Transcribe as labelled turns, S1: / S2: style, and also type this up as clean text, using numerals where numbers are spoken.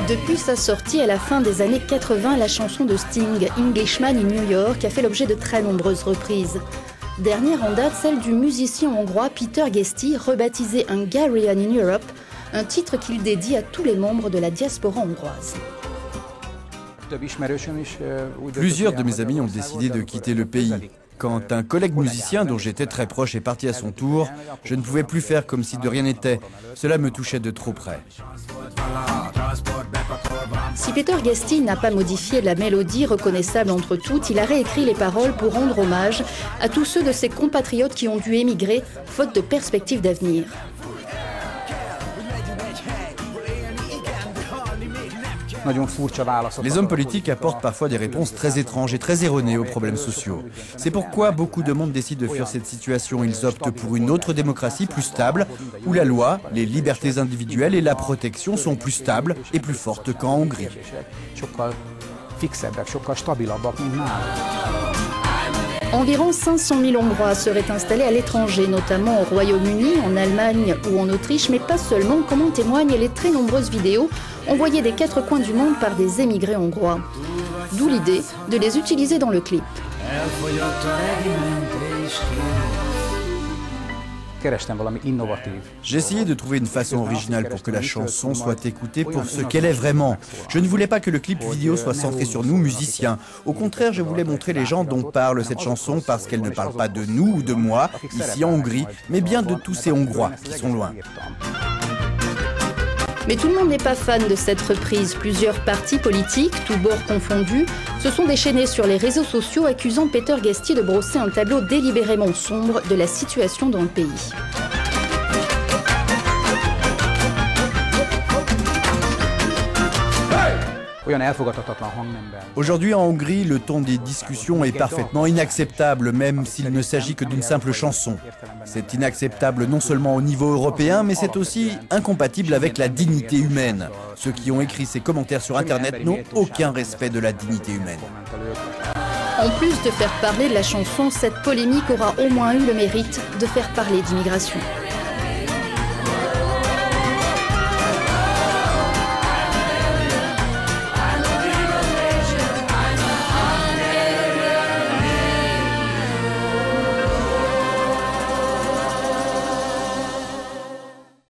S1: Depuis sa sortie à la fin des années 80, la chanson de Sting, Englishman in New York, a fait l'objet de très nombreuses reprises. Dernière en date, celle du musicien hongrois Peter Gesti, rebaptisé Hungarian in Europe, un titre qu'il dédie à tous les membres de la diaspora hongroise.
S2: Plusieurs de mes amis ont décidé de quitter le pays. Quand un collègue musicien dont j'étais très proche est parti à son tour, je ne pouvais plus faire comme si de rien n'était. Cela me touchait de trop près.
S1: Si Peter Gesti n'a pas modifié la mélodie reconnaissable entre toutes, il a réécrit les paroles pour rendre hommage à tous ceux de ses compatriotes qui ont dû émigrer, faute de perspectives d'avenir.
S2: Les hommes politiques apportent parfois des réponses très étranges et très erronées aux problèmes sociaux. C'est pourquoi beaucoup de monde décide de fuir cette situation. Ils optent pour une autre démocratie plus stable, où la loi, les libertés individuelles et la protection sont plus stables et plus fortes qu'en Hongrie.
S1: Environ 500 000 Hongrois seraient installés à l'étranger, notamment au Royaume-Uni, en Allemagne ou en Autriche, mais pas seulement, comme en témoignent les très nombreuses vidéos envoyées des 4 coins du monde par des émigrés hongrois. D'où l'idée de les utiliser dans le clip.
S2: J'ai essayé de trouver une façon originale pour que la chanson soit écoutée pour ce qu'elle est vraiment. Je ne voulais pas que le clip vidéo soit centré sur nous, musiciens. Au contraire, je voulais montrer les gens dont parle cette chanson parce qu'elle ne parle pas de nous ou de moi, ici en Hongrie, mais bien de tous ces Hongrois qui sont loin.
S1: Mais tout le monde n'est pas fan de cette reprise. Plusieurs partis politiques, tous bords confondus, se sont déchaînés sur les réseaux sociaux accusant Peter Gesti de brosser un tableau délibérément sombre de la situation dans le pays.
S2: Aujourd'hui en Hongrie, le ton des discussions est parfaitement inacceptable, même s'il ne s'agit que d'une simple chanson. C'est inacceptable non seulement au niveau européen, mais c'est aussi incompatible avec la dignité humaine. Ceux qui ont écrit ces commentaires sur Internet n'ont aucun respect de la dignité humaine.
S1: En plus de faire parler de la chanson, cette polémique aura au moins eu le mérite de faire parler d'immigration.